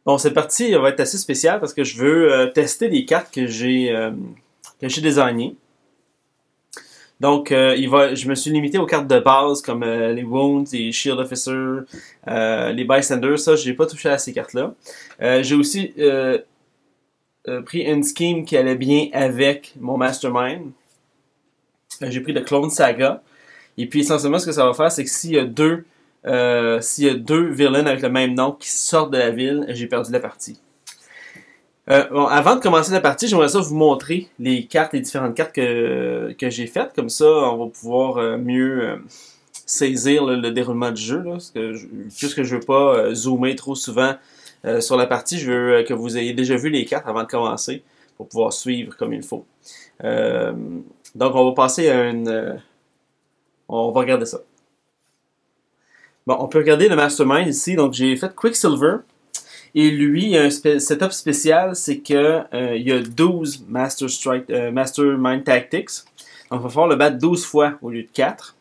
Bon, cette partie va être assez spéciale parce que je veux tester des cartes que j'ai designées. Donc, je me suis limité aux cartes de base comme les Wounds, les Shield Officer, les Bystanders. Ça, j'ai pas touché à ces cartes-là. J'ai aussi pris une scheme qui allait bien avec mon Mastermind. J'ai pris le Clone Saga. Et puis, essentiellement, ce que ça va faire, c'est que s'il y a deux villains avec le même nom qui sortent de la ville, j'ai perdu la partie. Bon, avant de commencer la partie, j'aimerais ça vous montrer les différentes cartes que j'ai faites. Comme ça, on va pouvoir mieux saisir le déroulement du jeu. Là, puisque je veux pas zoomer trop souvent sur la partie, je veux que vous ayez déjà vu les cartes avant de commencer pour pouvoir suivre comme il faut. Donc, on va passer à on va regarder ça. Bon, on peut regarder le Mastermind ici. Donc, j'ai fait Quicksilver. Et lui, il y a un setup spécial, c'est que il y a 12 Mastermind Tactics. Donc, il va falloir le battre 12 fois au lieu de 4.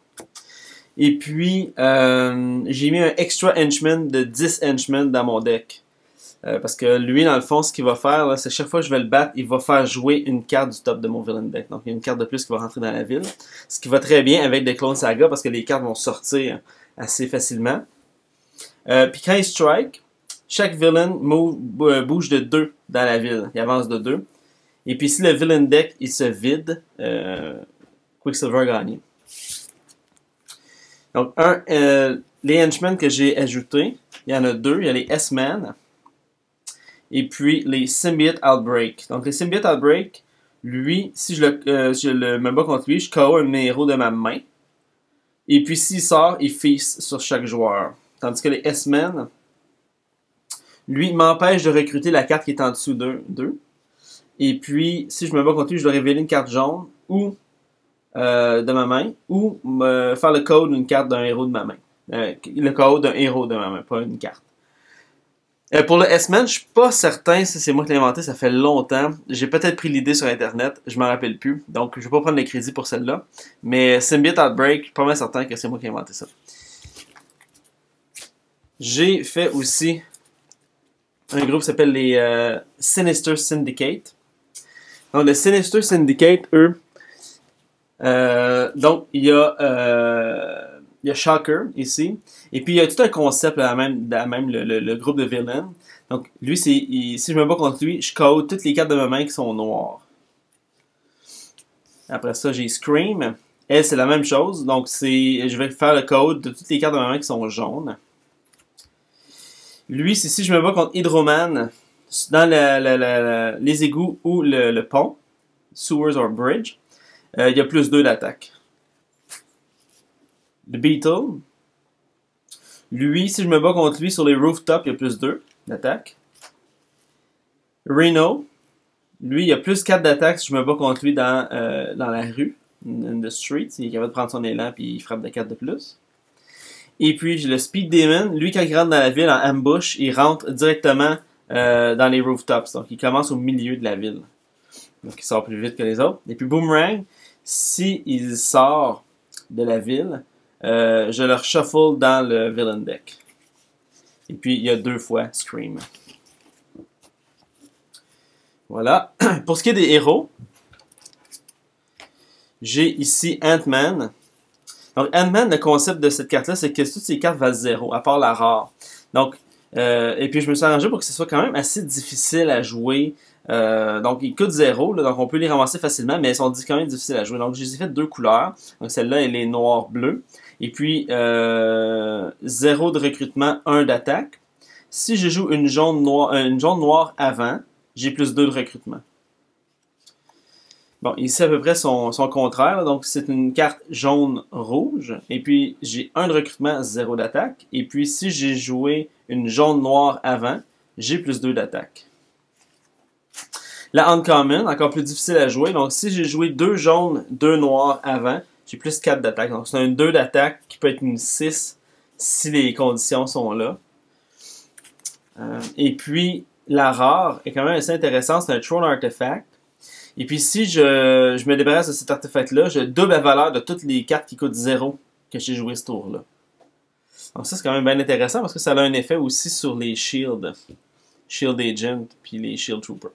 Et puis, j'ai mis un extra henchman de 10 henchmen dans mon deck. Parce que lui, dans le fond, ce qu'il va faire, c'est chaque fois que je vais le battre, il va faire jouer une carte du top de mon villain deck. Donc, il y a une carte de plus qui va rentrer dans la ville. Ce qui va très bien avec des Clone Saga parce que les cartes vont sortir assez facilement. Puis quand il strike, chaque villain bouge de 2 dans la ville. Il avance de 2. Et puis si le villain deck il se vide, Quicksilver a gagné. Donc, les henchmen que j'ai ajoutés, il y en a 2. Il y a les S-Men et puis les Symbiote Outbreak. Donc, les Symbiote Outbreak, lui, si je me bats contre lui, je KO un de mes héros de ma main. Et puis, s'il sort, il feast sur chaque joueur. Tandis que les S-Men, lui, m'empêche de recruter la carte qui est en dessous d'eux. Et puis, si je me bats contre lui, je dois révéler une carte jaune ou de ma main, ou faire le code d'une carte d'un héros de ma main. Le code d'un héros de ma main, pas une carte. Pour le S-Man, je suis pas certain si c'est moi qui l'ai inventé, ça fait longtemps. J'ai peut-être pris l'idée sur Internet, je m'en rappelle plus. Donc, je vais pas prendre le crédit pour celle-là. Mais Symbiote Outbreak, je suis pas mal certain que c'est moi qui ai inventé ça. J'ai fait aussi un groupe qui s'appelle les Sinister Syndicate. Donc, le Sinister Syndicate, eux, donc, il y a Shocker ici. Et puis, il y a tout un concept là, même le groupe de villains. Donc, lui, si je me bats contre lui, je code toutes les cartes de ma main qui sont noires. Après ça, j'ai Scream. Elle, c'est la même chose. Donc, je vais faire le code de toutes les cartes de ma main qui sont jaunes. Lui, si je me bats contre Hydroman, dans les égouts ou le pont, Sewers or Bridge, il y a plus 2 d'attaque. Le Beetle, lui, si je me bats contre lui sur les rooftops, il y a plus 2 d'attaque. Reno, lui, il y a plus 4 d'attaque si je me bats contre lui dans la rue, in the street. Il est capable de prendre son élan puis il frappe de 4 de plus. Et puis, j'ai le Speed Demon. Lui, quand il rentre dans la ville en ambush, il rentre directement dans les rooftops. Donc, il commence au milieu de la ville. Donc, il sort plus vite que les autres. Et puis, Boomerang, si il sort de la ville, je le shuffle dans le villain deck. Et puis, il y a 2 fois Scream. Voilà. Pour ce qui est des héros, j'ai ici Ant-Man. Donc, Ant-Man, le concept de cette carte-là, c'est que toutes ces cartes valent 0, à part la rare. Donc, et puis je me suis arrangé pour que ce soit quand même assez difficile à jouer. Donc, ils coûtent 0, là, donc on peut les ramasser facilement, mais elles sont quand même difficiles à jouer. Donc, je les ai fait 2 couleurs. Donc, celle-là, elle est noir-bleu. Et puis, 0 de recrutement, 1 d'attaque. Si je joue une jaune noire avant, j'ai plus 2 de recrutement. Bon, ici à peu près son contraire. Là. Donc, c'est une carte jaune-rouge. Et puis, j'ai 1 de recrutement, 0 d'attaque. Et puis, si j'ai joué une jaune-noire avant, j'ai plus 2 d'attaque. La Uncommon, encore plus difficile à jouer. Donc, si j'ai joué 2 jaunes, 2 noirs avant, j'ai plus 4 d'attaque. Donc, c'est un 2 d'attaque qui peut être une 6 si les conditions sont là. Et puis, la rare est quand même assez intéressante. C'est un Throne Artifact. Et puis, si je me débarrasse de cet artefact-là, je double la valeur de toutes les cartes qui coûtent 0 que j'ai joué ce tour-là. Donc ça, c'est quand même bien intéressant parce que ça a un effet aussi sur les shields. Shield Agent puis les Shield Troopers.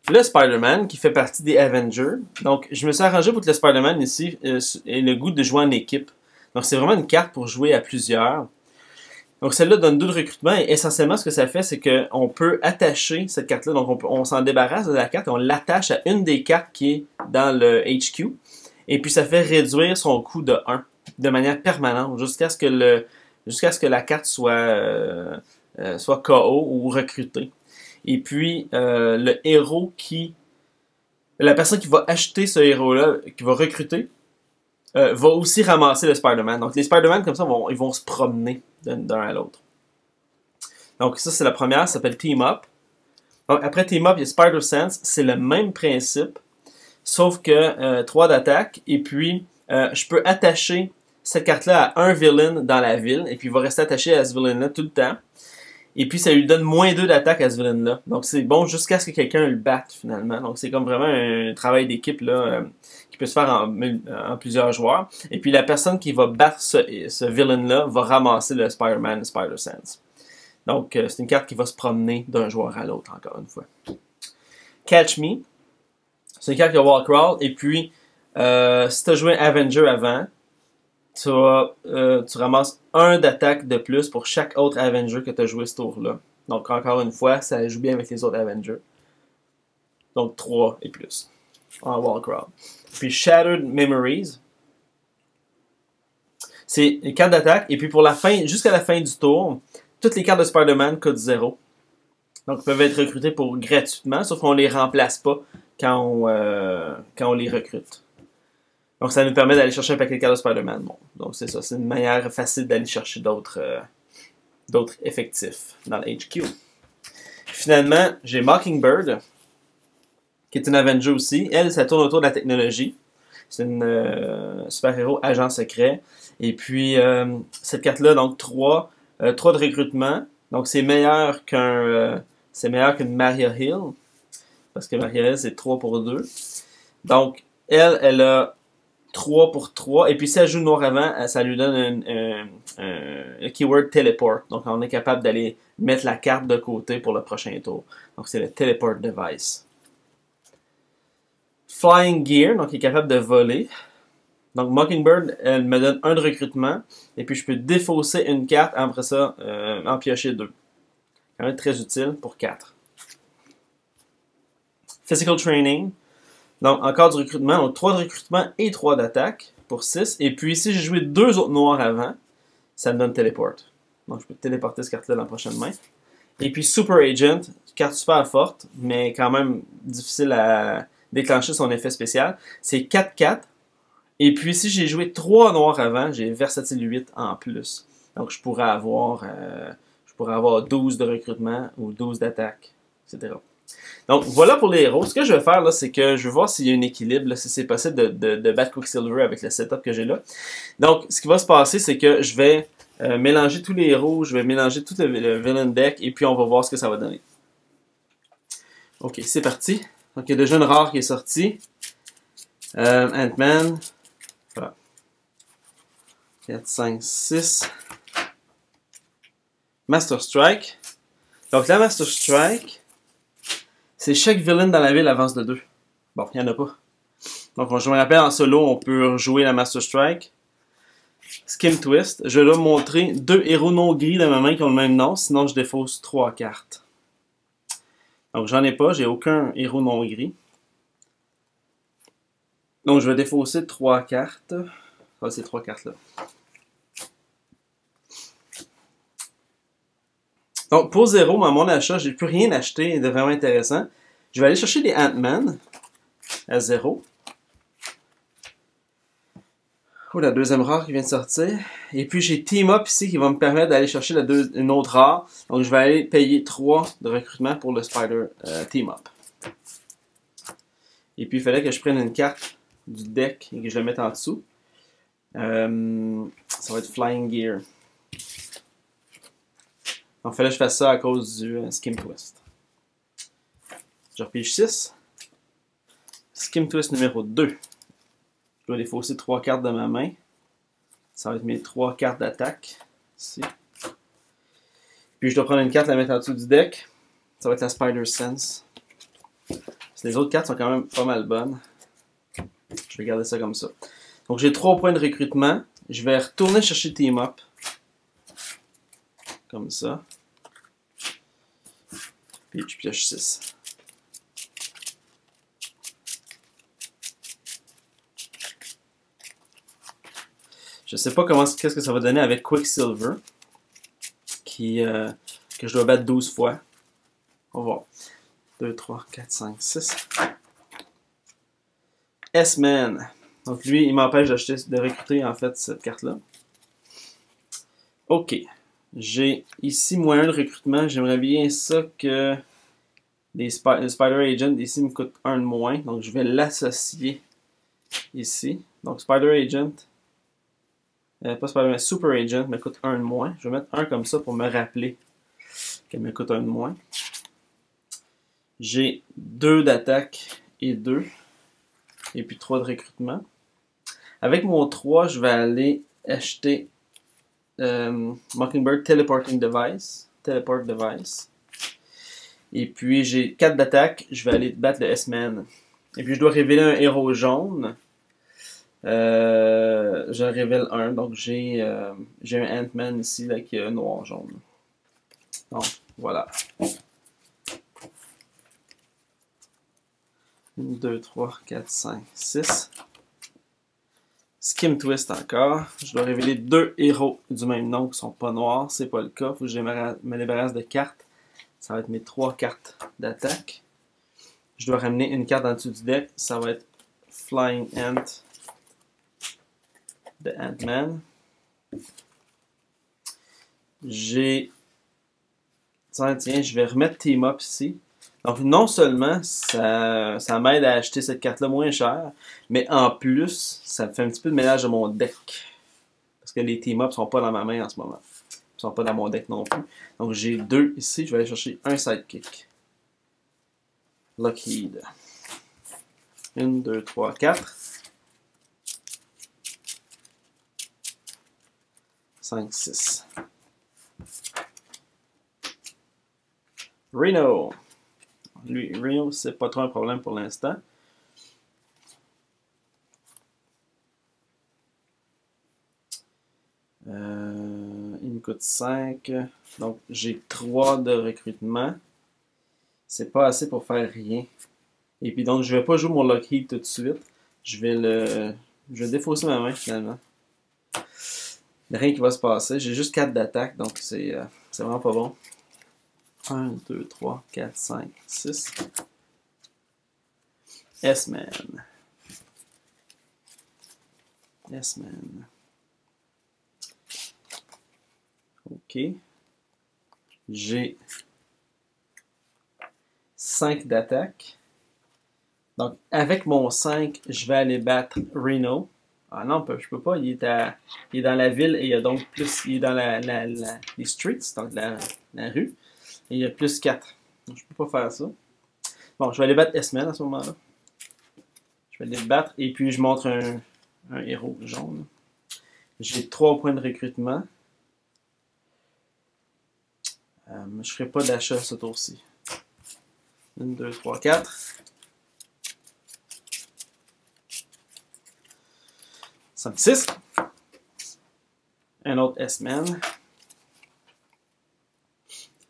Le Spider-Man qui fait partie des Avengers. Donc, je me suis arrangé pour que le Spider-Man ici ait le goût de jouer en équipe. Donc, c'est vraiment une carte pour jouer à plusieurs. Donc, celle-là donne 2 de recrutement et essentiellement, ce que ça fait, c'est qu'on peut attacher cette carte-là. Donc, on s'en débarrasse de la carte et on l'attache à une des cartes qui est dans le HQ. Et puis, ça fait réduire son coût de 1 de manière permanente jusqu'à ce que la carte soit KO ou recrutée. Et puis, la personne qui va acheter ce héros-là, qui va recruter, va aussi ramasser le Spider-Man. Donc, les Spider-Man, comme ça, ils vont se promener d'un à l'autre. Donc, ça, c'est la première, ça s'appelle Team Up. Donc, après Team Up, il y a Spider-Sense. C'est le même principe, sauf que 3 d'attaque. Et puis, je peux attacher cette carte-là à un villain dans la ville. Et puis, il va rester attaché à ce villain-là tout le temps. Et puis, ça lui donne moins 2 d'attaque à ce villain-là. Donc, c'est bon jusqu'à ce que quelqu'un le batte, finalement. Donc, c'est comme vraiment un travail d'équipe là qui peut se faire en plusieurs joueurs. Et puis, la personne qui va battre ce villain-là va ramasser le Spider-Man, le Spider-Sense. Donc, c'est une carte qui va se promener d'un joueur à l'autre, encore une fois. Catch Me. C'est une carte qui a Wall Crawl. Et puis, si tu as joué Avenger avant, tu ramasses 1 d'attaque de plus pour chaque autre Avenger que tu as joué ce tour-là. Donc, encore une fois, ça joue bien avec les autres Avengers. Donc, 3 et plus en Wall Crawl. Puis, Shattered Memories. C'est une carte d'attaque. Et puis, pour la fin, jusqu'à la fin du tour, toutes les cartes de Spider-Man coûtent 0. Donc, ils peuvent être recrutés gratuitement, sauf qu'on ne les remplace pas quand on les recrute. Donc, ça nous permet d'aller chercher un paquet de cartes de Spider-Man. Bon, donc, c'est ça. C'est une manière facile d'aller chercher d'autres effectifs dans le HQ. Finalement, j'ai Mockingbird, qui est une Avenger aussi. Elle, ça tourne autour de la technologie. C'est une super-héros agent secret. Et puis, cette carte-là, donc 3 de recrutement. Donc, c'est meilleur qu'une Maria Hill. Parce que Maria Hill, c'est 3 pour 2. Donc, elle a 3 pour 3. Et puis, si elle joue noir avant, ça lui donne un keyword teleport. Donc, on est capable d'aller mettre la carte de côté pour le prochain tour. Donc, c'est le teleport device. Flying Gear, donc il est capable de voler. Donc, Mockingbird, elle me donne 1 de recrutement. Et puis, je peux défausser une carte, après ça, en piocher 2. Quand même très utile pour 4. Physical Training. Donc, encore du recrutement. Donc, 3 de recrutement et 3 d'attaque pour 6. Et puis, si j'ai joué 2 autres noirs avant, ça me donne Teleport. Donc, je peux téléporter cette carte-là dans la prochaine main. Et puis, Super Agent, carte super forte, mais quand même difficile à déclencher son effet spécial. C'est 4-4. Et puis, si j'ai joué 3 noirs avant, j'ai Versatile 8 en plus. Donc, je pourrais avoir 12 de recrutement ou 12 d'attaque, etc. Donc, voilà pour les héros. Ce que je vais faire, là, c'est que je vais voir s'il y a un équilibre, là, si c'est possible de battre Quicksilver avec le setup que j'ai là. Donc, ce qui va se passer, c'est que je vais mélanger tous les héros, je vais mélanger tout le villain deck, et puis on va voir ce que ça va donner. Ok, c'est parti. Donc, il y a déjà une rare qui est sortie. Ant-Man. Voilà. 4, 5, 6. Master Strike. Donc, la Master Strike, c'est chaque villain dans la ville avance de 2. Bon, il n'y en a pas. Donc, je me rappelle, en solo, on peut jouer la Master Strike. Skim Twist. Je vais leur montrer 2 héros non gris de ma main qui ont le même nom, sinon je défausse 3 cartes. Donc, j'en ai pas, j'ai aucun héros non gris. Donc, je vais défausser 3 cartes. Ah, ces 3 cartes-là. Donc, pour 0, à mon achat, j'ai plus rien acheté de vraiment intéressant. Je vais aller chercher des Ant-Man à 0. Oh, la deuxième rare qui vient de sortir. Et puis, j'ai Team Up ici qui va me permettre d'aller chercher une autre rare. Donc, je vais aller payer 3 de recrutement pour le Spider Team Up. Et puis, il fallait que je prenne une carte du deck et que je la mette en dessous. Ça va être Flying Gear. Donc, il fallait que je fasse ça à cause du Skim Twist. Je repige 6. Skim Twist numéro 2. Je dois défausser 3 cartes de ma main. Ça va être mes 3 cartes d'attaque. Ici. Puis je dois prendre une carte, la mettre en dessous du deck. Ça va être la Spider Sense. Les autres cartes sont quand même pas mal bonnes. Je vais garder ça comme ça. Donc j'ai 3 points de recrutement. Je vais retourner chercher Team Up. Comme ça. Puis je pioche 6. Je sais pas qu'est-ce que ça va donner avec Quicksilver. Que je dois battre 12 fois. On va voir. 2, 3, 4, 5, 6. S-Man. Donc lui, il m'empêche de recruter en fait cette carte-là. Ok. J'ai ici moins 1 de recrutement. J'aimerais bien ça que le Spider Agent ici me coûte 1 de moins. Donc je vais l'associer ici. Donc Spider Agent. Pas Spider-Man, Super Agent me coûte 1 de moins. Je vais mettre 1 comme ça pour me rappeler qu'elle me coûte 1 de moins. J'ai 2 d'attaque et 2. Et puis 3 de recrutement. Avec mon 3, je vais aller acheter Mockingbird Teleporting Device. Teleport Device. Et puis j'ai 4 d'attaque. Je vais aller battre le S-Man. Et puis je dois révéler un héros jaune. Je révèle un. Donc j'ai un Ant-Man ici là, qui est noir-jaune. Donc voilà. 1, 2, 3, 4, 5, 6. Skim Twist encore. Je dois révéler 2 héros du même nom qui sont pas noirs. C'est pas le cas. Faut que je me débarrasse de cartes. Ça va être mes 3 cartes d'attaque. Je dois ramener une carte en dessous du deck. Ça va être Flying Ant de Ant-Man. J'ai... Tiens, je vais remettre Team Up ici. Donc non seulement ça m'aide à acheter cette carte-là moins chère, mais en plus, ça fait un petit peu de ménage de mon deck. Parce que les Team Up sont pas dans ma main en ce moment. Ils sont pas dans mon deck non plus. Donc j'ai 2 ici, je vais aller chercher un Sidekick. Lockheed. 1, 2, 3, 4. 5, 6. Reno. Lui, Reno, c'est pas trop un problème pour l'instant. Il me coûte 5. Donc, j'ai 3 de recrutement. C'est pas assez pour faire rien. Et puis, donc, je vais pas jouer mon Lockheed tout de suite. Je vais défausser ma main finalement. Il n'y a rien qui va se passer. J'ai juste 4 d'attaque, donc c'est vraiment pas bon. 1, 2, 3, 4, 5, 6. S-Man. S-Man. Ok. J'ai 5 d'attaque. Donc, avec mon 5, je vais aller battre Reno. Ah non, je peux pas. Il est dans la ville et il y a donc plus. Il est dans les streets, donc la rue. Et il y a plus 4. Donc, je peux pas faire ça. Bon, je vais aller battre S-Man à ce moment-là. Je vais aller battre et puis je montre un héros jaune. J'ai 3 points de recrutement. Je ferai pas d'achat ce tour-ci. 1, 2, 3, 4. 5, 6. Un autre S-Man.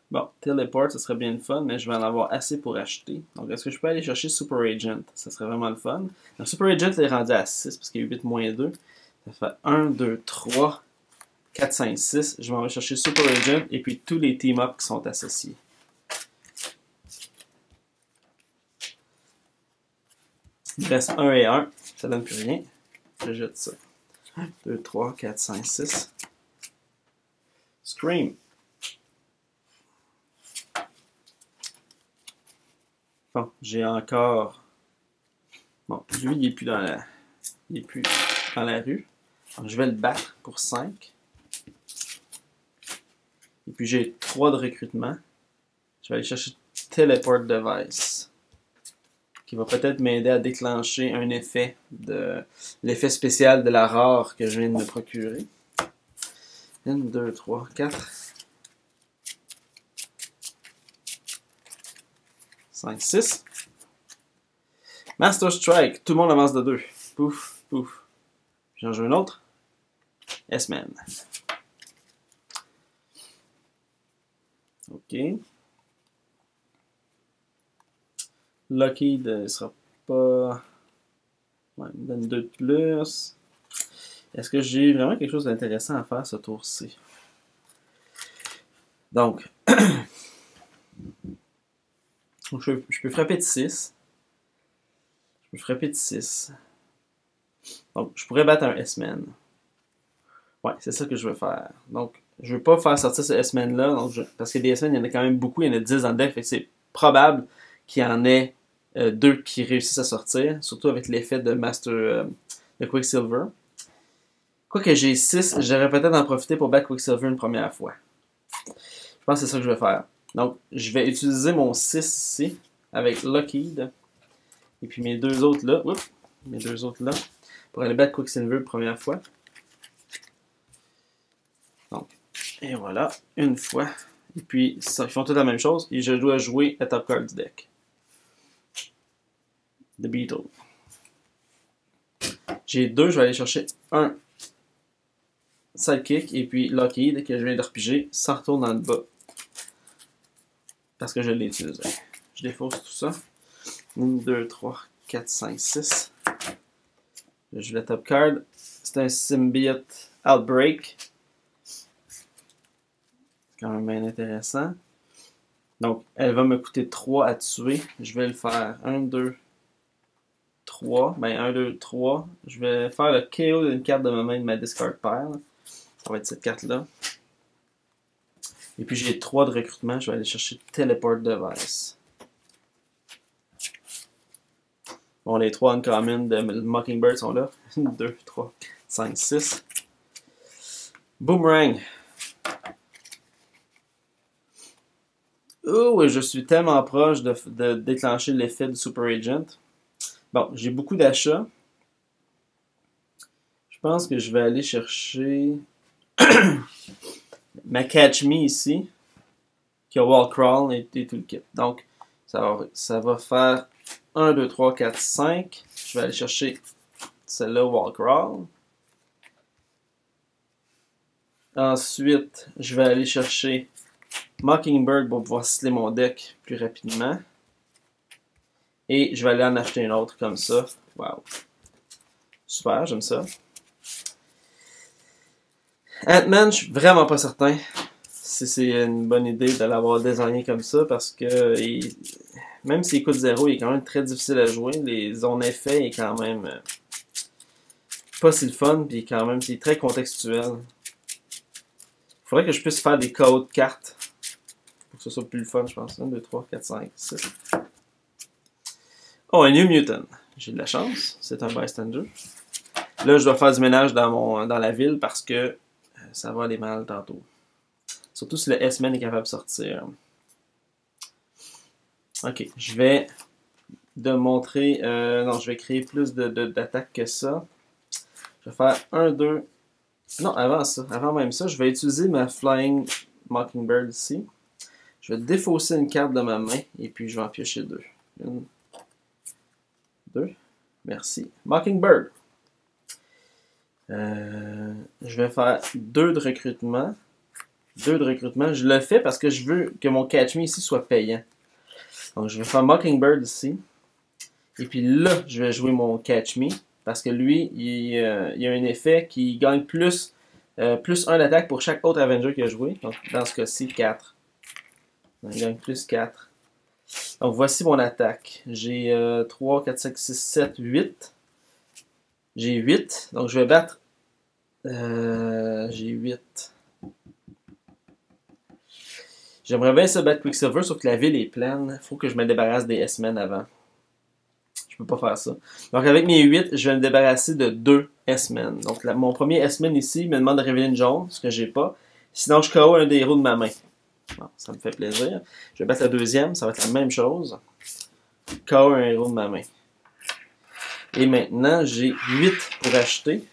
Bon, Teleport, ce serait bien le fun, mais je vais en avoir assez pour acheter. Donc, est-ce que je peux aller chercher Super Agent? Ça serait vraiment le fun. Donc, Super Agent est rendu à 6 parce qu'il y a 8 moins 2. Ça fait 1, 2, 3, 4, 5, 6. Je m'en vais chercher Super Agent et puis tous les team-up qui sont associés. Il reste 1 et 1. Ça donne plus rien. Je jette ça. 1, 2, 3, 4, 5, 6. Scream. Bon, j'ai encore... Bon, lui, il est plus dans la rue. Donc, je vais le battre pour 5. Et puis, j'ai 3 de recrutement. Je vais aller chercher Teleport Device. Qui va peut-être m'aider à déclencher un effet l'effet spécial de la rare que je viens de me procurer. 1, 2, 3, 4. 5, 6. Master Strike. Tout le monde avance de 2. Pouf, pouf. J'en joue un autre. S-Man. OK. Lucky ne sera pas... Ouais, il me donne 2 de plus. Est-ce que j'ai vraiment quelque chose d'intéressant à faire ce tour-ci? Donc, je peux frapper de 6. Je peux frapper de 6. Donc, je pourrais battre un S-Man. Ouais, c'est ça que je veux faire. Donc, je veux pas faire sortir ce S-Man-là. Parce que des S-Man, il y en a quand même beaucoup. Il y en a 10 dans le deck. Fait que c'est probable qu'il y en ait 2 qui réussissent à sortir. Surtout avec l'effet de Master de Quicksilver. Quoique j'ai 6, j'aurais peut-être en profiter pour battre Quicksilver une première fois. Je pense que c'est ça que je vais faire. Donc, je vais utiliser mon 6 ici avec Lockheed. Et puis mes deux autres là. Oups, mes deux autres là. Pour aller battre Quicksilver une première fois. Donc, et voilà, une fois. Et puis, ça, ils font toute la même chose. Et je dois jouer la top card du deck. The Beetle. J'ai 2, je vais aller chercher un Sidekick et puis Lockheed que je viens de repiger. Ça retourne dans le bas. Parce que je l'ai utilisé. Je défausse tout ça. 1, 2, 3, 4, 5, 6. Je joue la top card. C'est un Symbiote Outbreak. C'est quand même bien intéressant. Donc, elle va me coûter 3 à tuer. Je vais le faire. 1, 2, 3. Ben, 1, 2, 3. Je vais faire le KO d'une carte de ma main de ma discard pile. Ça va être cette carte-là. Et puis, j'ai 3 de recrutement. Je vais aller chercher Teleport Device. Bon, les 3 uncommon de Mockingbird sont là. 1, 2, 3, 5, 6. Boomerang. Oh, je suis tellement proche de déclencher l'effet du Super Agent. Bon, j'ai beaucoup d'achats. Je pense que je vais aller chercher ma Catch Me ici, qui a Wall Crawl et tout le kit. Donc, ça va faire 1, 2, 3, 4, 5. Je vais aller chercher celle-là, Wall Crawl. Ensuite, je vais aller chercher Mockingbird pour pouvoir sceller mon deck plus rapidement. Et je vais aller en acheter une autre comme ça. Wow. Super, j'aime ça. Ant-Man, je suis vraiment pas certain si c'est une bonne idée de l'avoir désigné comme ça parce que même s'il coûte 0, il est quand même très difficile à jouer. Son effet est quand même pas si le fun, puis quand même c'est très contextuel. Il faudrait que je puisse faire des KO de cartes pour que ce soit plus le fun, je pense. 1, 2, 3, 4, 5, 6. Oh, un New Mutant. J'ai de la chance. C'est un bystander. Là, je dois faire du ménage dans la ville parce que ça va aller mal tantôt. Surtout si le S-Man est capable de sortir. Ok, je vais montrer... non, je vais créer plus d'attaques que ça. Je vais faire 1, 2... Non, avant ça, avant même ça, je vais utiliser ma Flying Mockingbird ici. Je vais défausser une carte de ma main et puis je vais en piocher 2. 1, 2. Merci. Mockingbird. Je vais faire 2 de recrutement. 2 de recrutement. Je le fais parce que je veux que mon Catch Me ici soit payant. Donc, je vais faire Mockingbird ici. Et puis là, je vais jouer mon Catch Me. Parce que lui, il a un effet qui gagne plus 1 d'attaque pour chaque autre Avenger qu'il a joué. Donc, dans ce cas-ci, 4. Donc, il gagne plus 4. Donc, voici mon attaque. J'ai 3, 4, 5, 6, 7, 8. J'ai 8. Donc, je vais battre... j'ai 8. J'aimerais bien ça battre Quicksilver, sauf que la ville est pleine. Il faut que je me débarrasse des S-Men avant. Je peux pas faire ça. Donc, avec mes 8, je vais me débarrasser de 2 S-Men. Donc, mon premier S-Men ici me demande de révéler une jaune, ce que j'ai pas. Sinon, je KO un des héros de ma main. Bon, ça me fait plaisir. Je vais battre le deuxième, ça va être la même chose. KO un héros de ma main. Et maintenant, j'ai 8 pour acheter.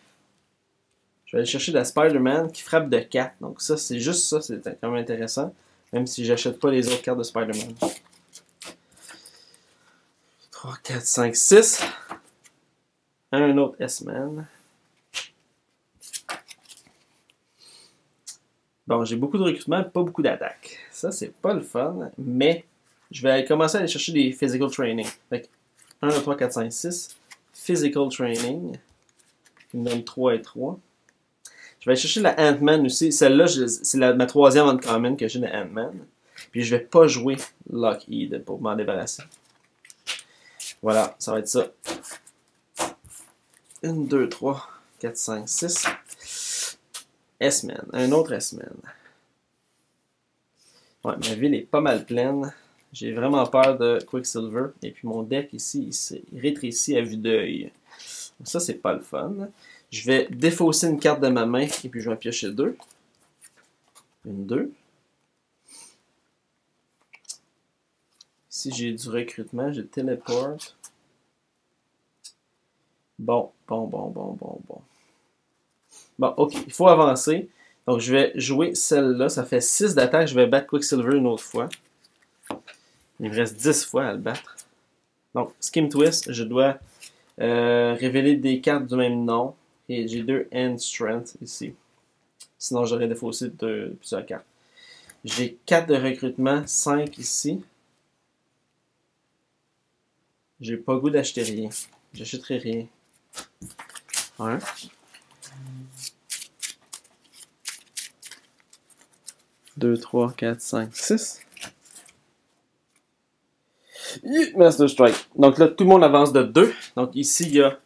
Je vais aller chercher la Spider-Man qui frappe de 4. Donc ça, c'est juste ça, c'est quand même intéressant. Même si j'achète pas les autres cartes de Spider-Man. 3, 4, 5, 6. Un autre S-Man. Bon, j'ai beaucoup de recrutement, pas beaucoup d'attaques. Ça, c'est pas le fun, mais je vais commencer à aller chercher des physical training. Fait que 1, 2, 3, 4, 5, 6. Physical training. Qui me donne 3 et 3. Je vais aller chercher la Ant-Man aussi. Celle-là, c'est ma troisième uncommon que j'ai de Ant-Man. Puis je vais pas jouer Lockheed pour m'en débarrasser. Voilà, ça va être ça. 1, 2, 3, 4, 5, 6. S-Man. Un autre S-Man. Ouais, ma ville est pas mal pleine. J'ai vraiment peur de Quicksilver. Et puis mon deck ici, il rétrécit à vue d'œil. Ça, c'est pas le fun. Je vais défausser une carte de ma main et puis je vais en piocher 2. Une 2. Ici, j'ai du recrutement. J'ai téléport. Bon. Bon, ok. Il faut avancer. Donc, je vais jouer celle-là. Ça fait 6 d'attaque. Je vais battre Quicksilver une autre fois. Il me reste 10 fois à le battre. Donc, Skim Twist, je dois révéler des cartes du même nom. Et j'ai 2 End Strength ici. Sinon, j'aurais défaussé plusieurs cartes. J'ai 4 de recrutement, 5 ici. J'ai pas le goût d'acheter rien. J'achèterai rien. 1. 2, 3, 4, 5, 6. Master Strike. Donc là, tout le monde avance de 2. Donc ici, il y a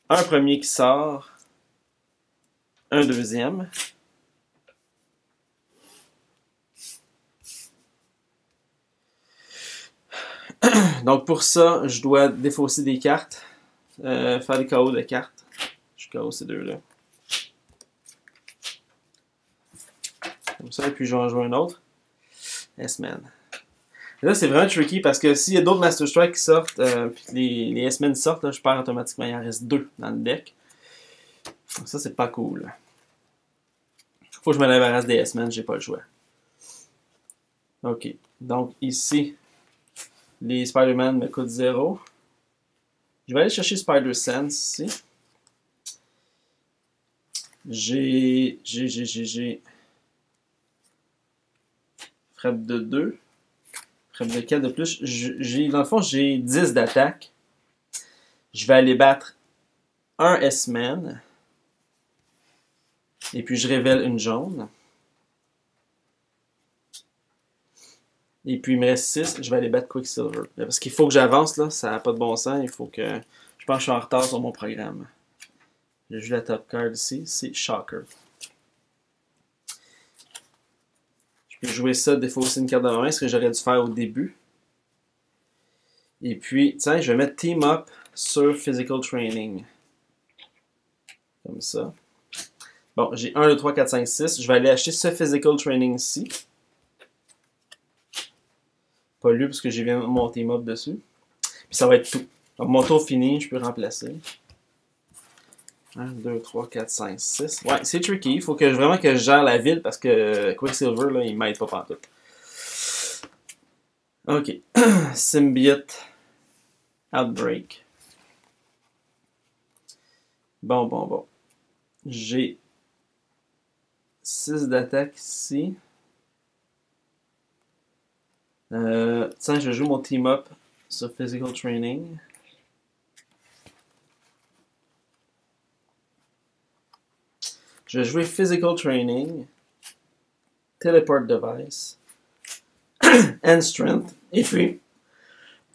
un premier qui sort. Un deuxième. Donc pour ça, je dois défausser des cartes. Faire des KO de cartes. Je KO ces deux-là. Comme ça, et puis je vais en jouer un autre. S-Man. Là, c'est vraiment tricky parce que s'il y a d'autres Master Strike qui sortent, puis les S-Men sortent, là, je perds automatiquement. Il en reste 2 dans le deck. Donc ça, c'est pas cool. Faut que je me débarrasse des S-Men, j'ai pas le choix. Ok. Donc ici, les Spider-Man me coûtent 0. Je vais aller chercher Spider-Sense ici. J'ai frappe de 2. Frappe de 4 de plus. Dans le fond, j'ai 10 d'attaque. Je vais aller battre un S-Man. Et puis je révèle une jaune. Et puis il me reste 6. Je vais aller battre Quicksilver. Parce qu'il faut que j'avance là. Ça n'a pas de bon sens. Il faut que. Je pense que je suis en retard sur mon programme. J'ai joué la top card ici. C'est Shocker. Je peux jouer ça, défausser une carte de main, ce que j'aurais dû faire au début. Et puis, tiens, je vais mettre Team Up sur Physical Training. Comme ça. Bon, j'ai 1, 2, 3, 4, 5, 6. Je vais aller acheter ce Physical Training ici. Pas lu parce que j'ai bien mon Team Up dessus. Puis ça va être tout. Donc mon tour fini, je peux remplacer. 1, 2, 3, 4, 5, 6. Ouais, c'est tricky. Il faut vraiment que je gère la ville parce que Quicksilver, là, il m'aide pas partout. Ok. Symbiote. Outbreak. Bon. J'ai 6 d'attaque ici. Tiens, je joue mon team up sur Physical Training. Je vais jouer Physical Training, Teleport Device, and Strength, et puis,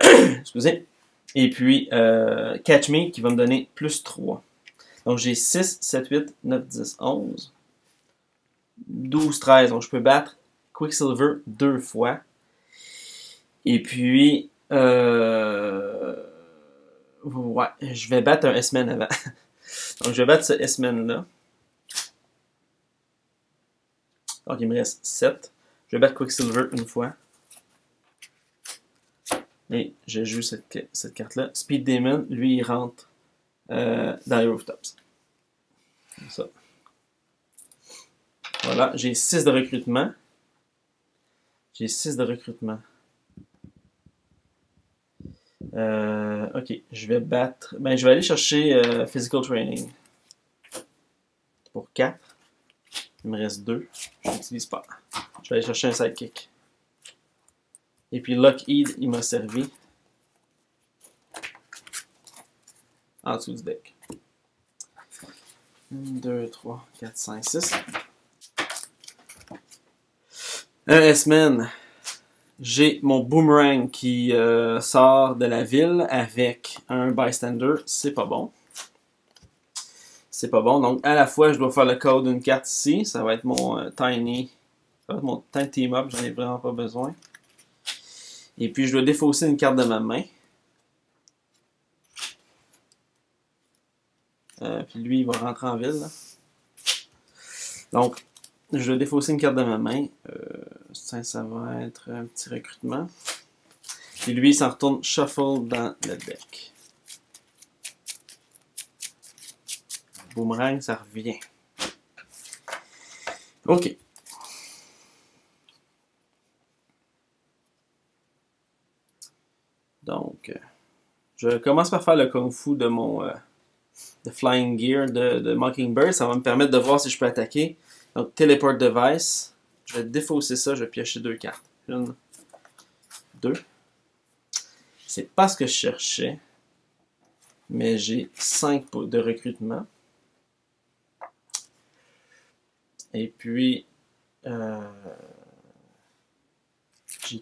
excusez, et puis Catch Me qui va me donner plus 3. Donc j'ai 6, 7, 8, 9, 10, 11, 12, 13. Donc je peux battre Quicksilver 2 fois. Et puis, ouais, je vais battre un S-Man avant. Donc je vais battre ce S-Man-là. Donc il me reste 7. Je vais battre Quicksilver une fois. Et je joue cette carte-là. Speed Demon, lui, il rentre dans les Rooftops. Comme ça. Voilà, j'ai 6 de recrutement. Ok, je vais battre. Ben, je vais aller chercher Physical Training pour 4. Il me reste 2. Je l'utilise pas. Je vais aller chercher un sidekick. Et puis Lockheed, il m'a servi en dessous du deck. 1, 2, 3, 4, 5, 6. Un S-Man. J'ai mon boomerang qui sort de la ville avec un bystander. C'est pas bon. C'est pas bon. Donc, à la fois, je dois faire le code d'une carte ici. Ça va être mon tiny. Ça va être mon tiny team-up. J'en ai vraiment pas besoin. Et puis, je dois défausser une carte de ma main. Puis lui, il va rentrer en ville. Là. Donc, je dois défausser une carte de ma main. Ça va être un petit recrutement. Puis lui, il s'en retourne shuffle dans le deck. Boomerang, ça revient. Ok. Donc, je commence par faire le kung fu de mon de Flying Gear de Mockingbird. Ça va me permettre de voir si je peux attaquer. Donc, Teleport Device. Je vais défausser ça. Je vais piocher 2 cartes. 1, 2. C'est pas ce que je cherchais. Mais j'ai 5 de recrutement. Et puis, j'ai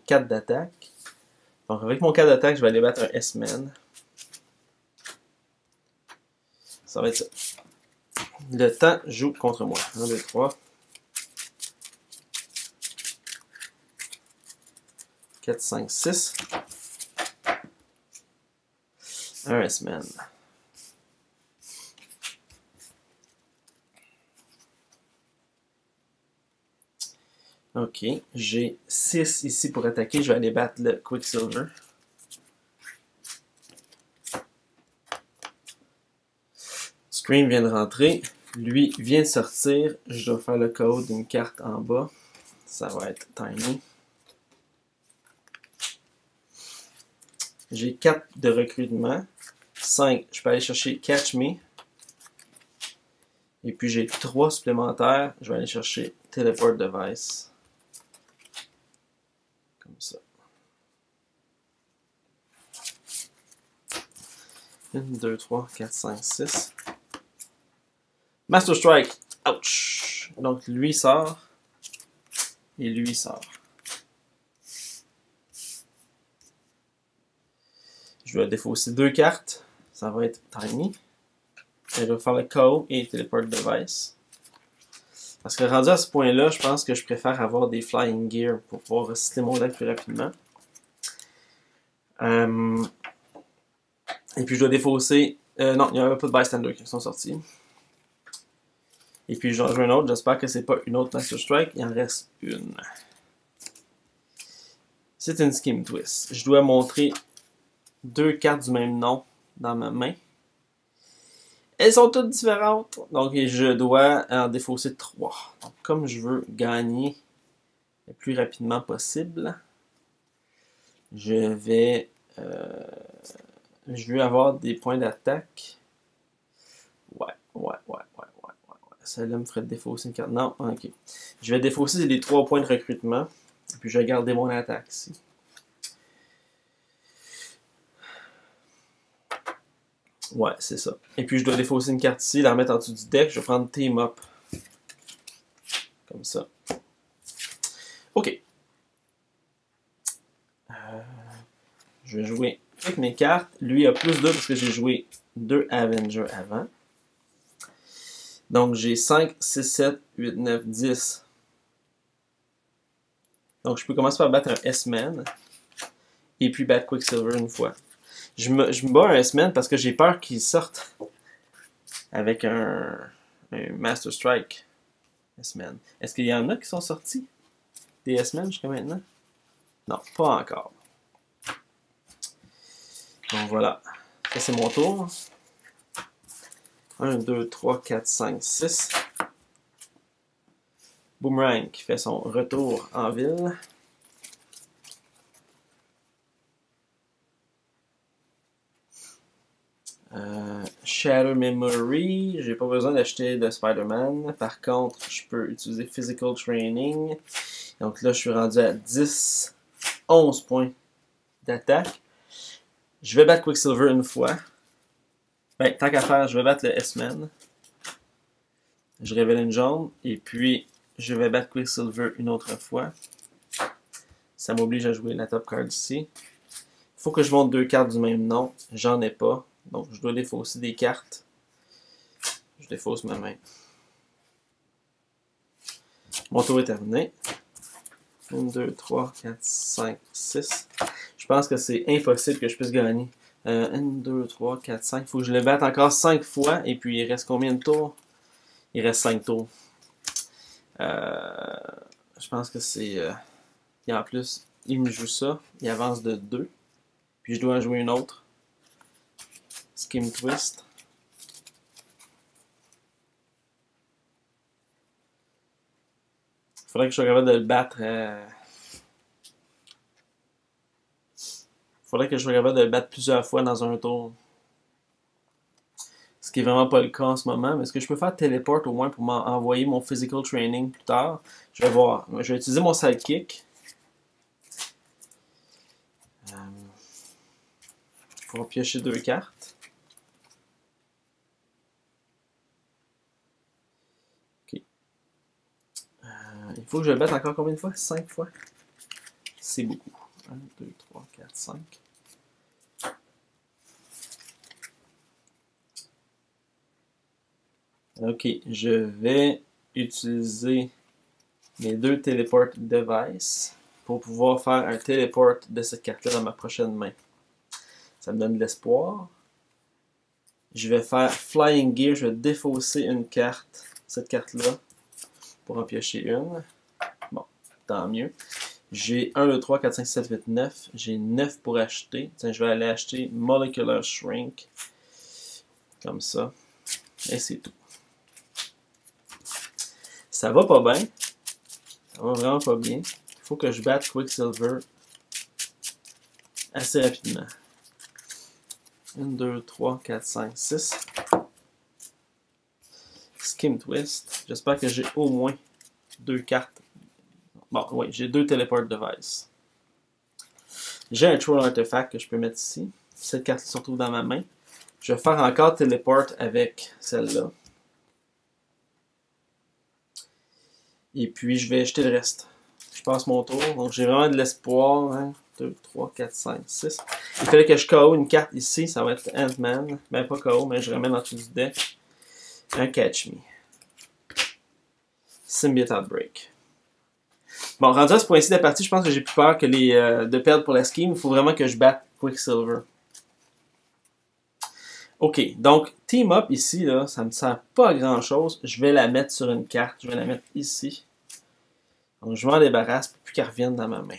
4 d'attaque. Donc, avec mon 4 d'attaque, je vais aller battre un S-Man. Ça va être ça. Le temps joue contre moi. 1, 2, 3. 4, 5, 6. Un S-Man. Ok, j'ai 6 ici pour attaquer. Je vais aller battre le Quicksilver. Scream vient de rentrer. Lui vient de sortir. Je dois faire le code d'une carte en bas. Ça va être Tiny. J'ai 4 de recrutement. 5, je peux aller chercher Catch Me. Et puis j'ai 3 supplémentaires. Je vais aller chercher Teleport Device. Comme ça. 1, 2, 3, 4, 5, 6. Master Strike. Ouch. Donc lui sort. Et lui sort. Je vais défausser 2 cartes. Ça va être Tiny. Je vais faire le KO et Teleport Device. Parce que rendu à ce point-là, je pense que je préfère avoir des Flying Gear pour pouvoir recycler mon deck plus rapidement. Et puis je dois défausser... non, il n'y a pas de Bystander qui sont sortis. Et puis j'en joue un autre. J'espère que c'est pas une autre Master Strike. Il en reste une. C'est une Scheme Twist. Je dois montrer 2 cartes du même nom dans ma main. Elles sont toutes différentes. Donc je dois en défausser 3. Donc comme je veux gagner le plus rapidement possible, je vais avoir des points d'attaque. Ouais. Celle-là me ferait défausser une carte. Non, ok. Je vais défausser les 3 points de recrutement. Et puis je vais garder mon attaque ici. Ouais, c'est ça. Et puis je dois défausser une carte ici, la remettre en dessous du deck. Je vais prendre Team Up. Comme ça. Ok. Je vais jouer avec mes cartes. Lui a plus 2 parce que j'ai joué 2 Avengers avant. Donc j'ai 5, 6, 7, 8, 9, 10. Donc je peux commencer par battre un S-Man. Et puis battre Quicksilver une fois. Je me bats un S-Man parce que j'ai peur qu'il sorte avec un Master Strike S-Man. Est-ce qu'il y en a qui sont sortis des S-Man jusqu'à maintenant? Non, pas encore. Donc voilà. Ça c'est mon tour. 1, 2, 3, 4, 5, 6. Boomerang qui fait son retour en ville. Shadow Memory, j'ai pas besoin d'acheter de Spider-Man. Par contre, je peux utiliser Physical Training. Donc là, je suis rendu à 10, 11 points d'attaque. Je vais battre Quicksilver une fois. Ben, tant qu'à faire, je vais battre le S-Man. Je révèle une jaune. Et puis, je vais battre Quicksilver une autre fois. Ça m'oblige à jouer la top card ici. Il faut que je monte deux cartes du même nom. J'en ai pas. Donc, je dois défausser des cartes. Je défausse ma main. Mon tour est terminé. 1, 2, 3, 4, 5, 6. Je pense que c'est impossible que je puisse gagner. 1, 2, 3, 4, 5. Il faut que je le batte encore 5 fois. Et puis, il reste combien de tours? Il reste 5 tours. Je pense que c'est... et en plus, il me joue ça. Il avance de 2. Puis, je dois en jouer une autre. Skim Twist. Il faudrait que je sois capable de le battre. Faudrait que je sois capable de le battre plusieurs fois dans un tour. Ce qui est vraiment pas le cas en ce moment. Mais est-ce que je peux faire téléport au moins pour m'envoyer mon physical training plus tard? Je vais voir. Je vais utiliser mon sidekick. Pour piocher deux cartes. Ok. Il faut que je le batte encore combien de fois? 5 fois? C'est beaucoup. 1, 2, 3, 4, 5. Ok, je vais utiliser mes deux teleport devices pour pouvoir faire un téléport de cette carte-là dans ma prochaine main. Ça me donne de l'espoir. Je vais faire Flying Gear, je vais défausser une carte, cette carte-là, pour en piocher une. Bon, tant mieux. J'ai 1, 2, 3, 4, 5, 6, 7, 8, 9. J'ai 9 pour acheter. Tiens, je vais aller acheter Molecular Shrink. Comme ça. Et c'est tout. Ça va pas bien. Ça va vraiment pas bien. Il faut que je batte Quicksilver assez rapidement. 1, 2, 3, 4, 5, 6. Skim Twist. J'espère que j'ai au moins deux cartes. Bon, oui, j'ai deux Teleport Devices. J'ai un Troll Artifact que je peux mettre ici. Cette carte se retrouve dans ma main. Je vais faire encore Teleport avec celle-là. Et puis, je vais jeter le reste. Je passe mon tour. Donc, j'ai vraiment de l'espoir. 1, 2, 3, 4, 5, 6. Il fallait que je KO une carte ici. Ça va être Ant-Man. Ben, pas KO, mais je ramène en dessous du deck. Un Catch Me. Symbiote Outbreak. Bon, rendu à ce point-ci de la partie, je pense que j'ai plus peur que de perdre pour la scheme. Il faut vraiment que je batte Quicksilver. Ok, donc Team Up ici, là, ça me sert pas à grand chose. Je vais la mettre sur une carte. Je vais la mettre ici. Donc je m'en débarrasse pour plus qu'elle revienne dans ma main.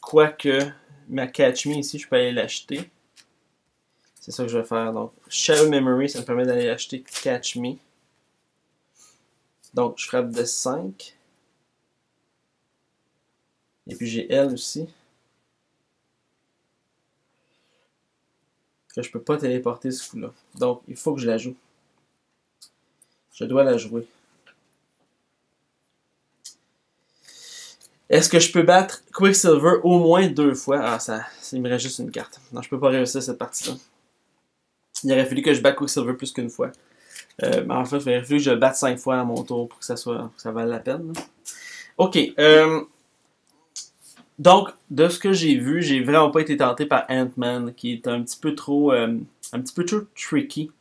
Quoique ma Catch Me ici, je peux aller l'acheter. C'est ça que je vais faire. Donc Shadow Memory, ça me permet d'aller acheter Catch Me. Donc je frappe de 5. Et puis j'ai elle aussi. Que je peux pas téléporter ce coup-là. Donc il faut que je la joue. Je dois la jouer. Est-ce que je peux battre Quicksilver au moins 2 fois? Ah, il me reste juste une carte. Non, je peux pas réussir cette partie-là. Il aurait fallu que je batte Quicksilver plus qu'une fois. Mais en fait, il aurait fallu que je le batte 5 fois à mon tour pour que ça vaille la peine. Ok. Donc, de ce que j'ai vu, j'ai vraiment pas été tenté par Ant-Man, qui est un petit peu trop tricky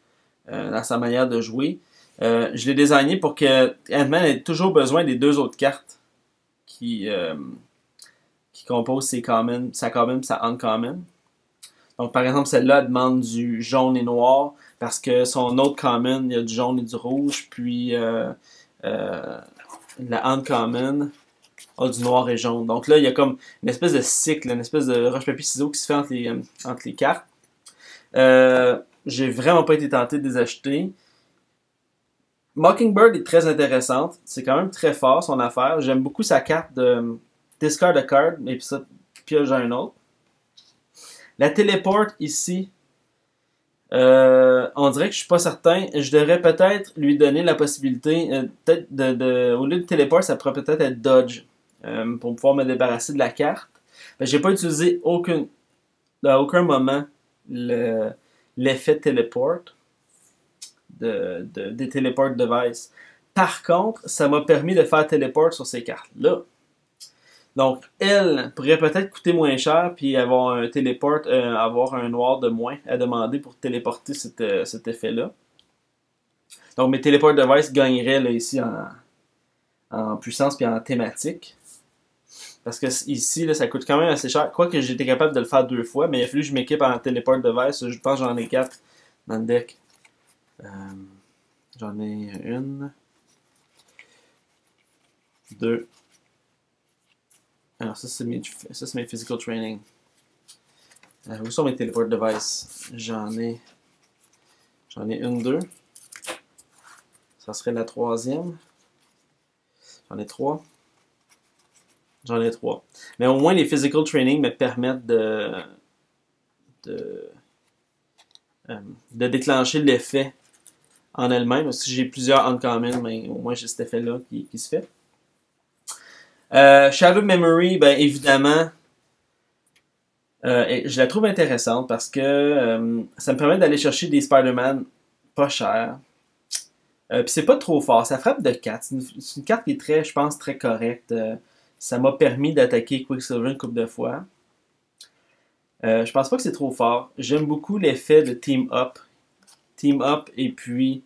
dans sa manière de jouer. Je l'ai designé pour que Ant-Man ait toujours besoin des deux autres cartes qui composent sa common et sa uncommon. Donc, par exemple, celle-là demande du jaune et noir parce que son autre common, il y a du jaune et du rouge. Puis, la uncommon a du noir et jaune. Donc là, il y a comme une espèce de cycle, une espèce de roche-papier-ciseaux qui se fait entre les cartes. J'ai vraiment pas été tenté de les acheter. Mockingbird est très intéressante. C'est quand même très fort son affaire. J'aime beaucoup sa carte de discard a card, et puis ça, pioche un autre. La téléporte ici, on dirait que je suis pas certain. Je devrais peut-être lui donner la possibilité, peut-être au lieu de téléport, ça pourrait peut-être être dodge, pour pouvoir me débarrasser de la carte. J'ai pas utilisé à aucun moment l'effet téléport des téléport device. Par contre, ça m'a permis de faire téléport sur ces cartes-là. Donc, elle pourrait peut-être coûter moins cher puis avoir un téléport, avoir un noir de moins à demander pour téléporter cet effet-là. Donc, mes téléport device gagneraient là, ici en puissance puis en thématique. Parce que ici, là, ça coûte quand même assez cher. Quoique j'étais capable de le faire 2 fois, mais il a fallu que je m'équipe en téléport device. Je pense que j'en ai 4 dans le deck. J'en ai 1, 2. Alors ça c'est mes physical training. Où sont mes teleport devices? J'en ai 1, 2. Ça serait la 3e. J'en ai 3. J'en ai 3. Mais au moins les physical training me permettent de déclencher l'effet en elle-même. Si j'ai plusieurs uncommon, mais au moins j'ai cet effet-là qui se fait. Shadow Memory, ben évidemment, je la trouve intéressante parce que ça me permet d'aller chercher des Spider-Man pas chers. Puis c'est pas trop fort, ça frappe de 4. C'est une carte qui est très, je pense, très correcte. Ça m'a permis d'attaquer Quicksilver une couple de fois. Je pense pas que c'est trop fort. J'aime beaucoup l'effet de Team Up. Team Up et puis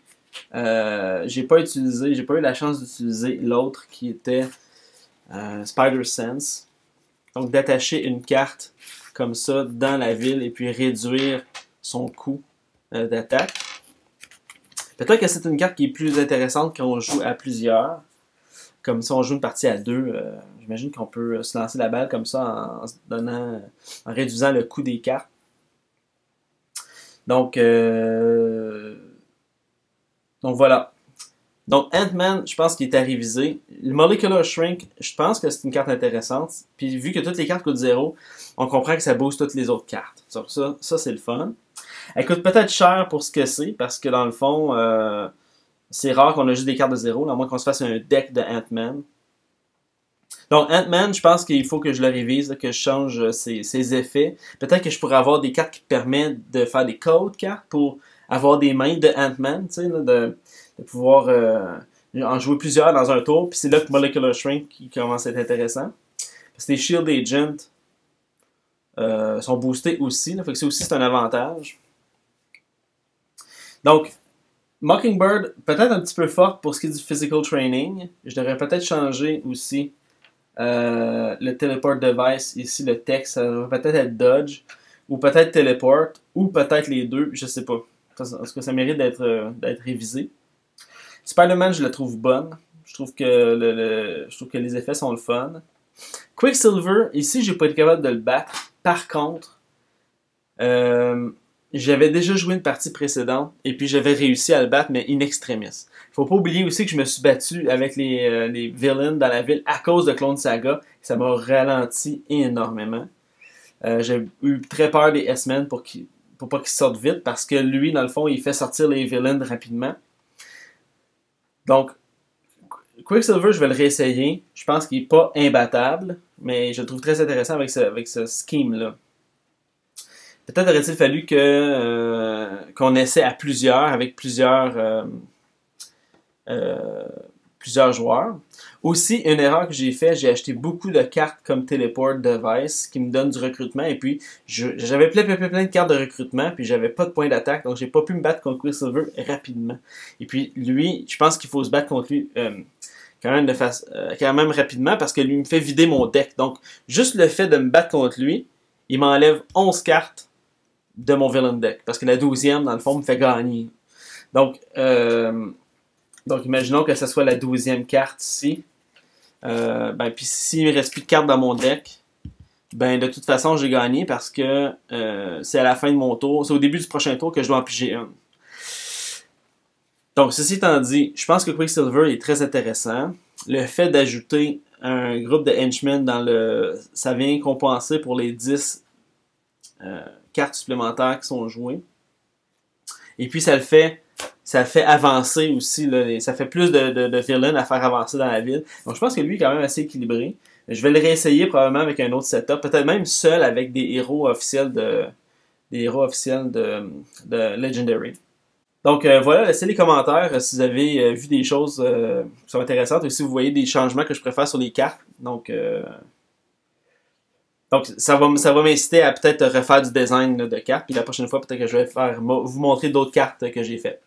j'ai pas eu la chance d'utiliser l'autre qui était Spider Sense. Donc d'attacher une carte comme ça dans la ville et puis réduire son coût d'attaque. Peut-être que c'est une carte qui est plus intéressante quand on joue à plusieurs. Comme si on joue une partie à 2, j'imagine qu'on peut se lancer la balle comme ça en réduisant le coût des cartes. Donc voilà. Donc Ant-Man, je pense qu'il est à réviser. Le Molecular Shrink, je pense que c'est une carte intéressante. Puis vu que toutes les cartes coûtent 0, on comprend que ça booste toutes les autres cartes. Donc ça c'est le fun. Elle coûte peut-être cher pour ce que c'est, parce que dans le fond, c'est rare qu'on a juste des cartes de 0, à moins qu'on se fasse un deck de Ant-Man. Donc Ant-Man, je pense qu'il faut que je le révise, que je change ses effets. Peut-être que je pourrais avoir des cartes qui permettent de faire des codes cartes pour avoir des mains de Ant-Man, tu sais, de pouvoir en jouer plusieurs dans un tour. Puis c'est là que Molecular Shrink qui commence à être intéressant. Parce que les Shield Agent sont boostés aussi, là, fait que c'est un avantage. Donc, Mockingbird, peut-être un petit peu forte pour ce qui est du physical training. Je devrais peut-être changer aussi le teleport device, ici le texte, ça devrait peut-être être dodge, ou peut-être teleport, ou peut-être les deux, je sais pas. Est-ce que ça mérite d'être révisé? Spider-Man, je la trouve bonne. Je trouve que les effets sont le fun. Quicksilver, ici, j'ai pas été capable de le battre. Par contre, j'avais déjà joué une partie précédente et puis j'avais réussi à le battre, mais in extremis. Faut pas oublier aussi que je me suis battu avec les villains dans la ville à cause de Clone Saga. Ça m'a ralenti énormément. J'ai eu très peur des S-Men pour pas qu'ils sortent vite parce que lui, dans le fond, il fait sortir les villains rapidement. Donc, Quicksilver, je vais le réessayer. Je pense qu'il n'est pas imbattable, mais je le trouve très intéressant avec ce scheme-là. Peut-être aurait-il fallu qu'on essaie à plusieurs, avec plusieurs joueurs. Aussi, une erreur que j'ai faite, j'ai acheté beaucoup de cartes comme Teleport Device qui me donnent du recrutement. Et puis, j'avais plein de cartes de recrutement, puis j'avais pas de points d'attaque, donc j'ai pas pu me battre contre Quicksilver rapidement. Et puis, lui, je pense qu'il faut se battre contre lui quand même rapidement, parce que lui me fait vider mon deck. Donc, juste le fait de me battre contre lui, il m'enlève 11 cartes de mon villain deck. Parce que la 12e, dans le fond, me fait gagner. Donc imaginons que ce soit la 12e carte ici. Puis s'il ne reste plus de cartes dans mon deck, ben de toute façon, j'ai gagné parce que c'est à la fin de mon tour. C'est au début du prochain tour que je dois en piger une. Donc, ceci étant dit, je pense que Quicksilver est très intéressant. Le fait d'ajouter un groupe de henchmen dans le... Ça vient compenser pour les 10 cartes supplémentaires qui sont jouées. Et puis ça fait avancer aussi, là, ça fait plus de villains à faire avancer dans la ville. Donc je pense que lui est quand même assez équilibré. Je vais le réessayer probablement avec un autre setup, peut-être même seul avec des héros officiels de Legendary. Donc voilà, laissez les commentaires si vous avez vu des choses qui sont intéressantes ou si vous voyez des changements que je préfère sur les cartes. Donc ça va m'inciter à peut-être refaire du design là, de cartes. Puis la prochaine fois, peut-être que je vais vous montrer d'autres cartes que j'ai faites.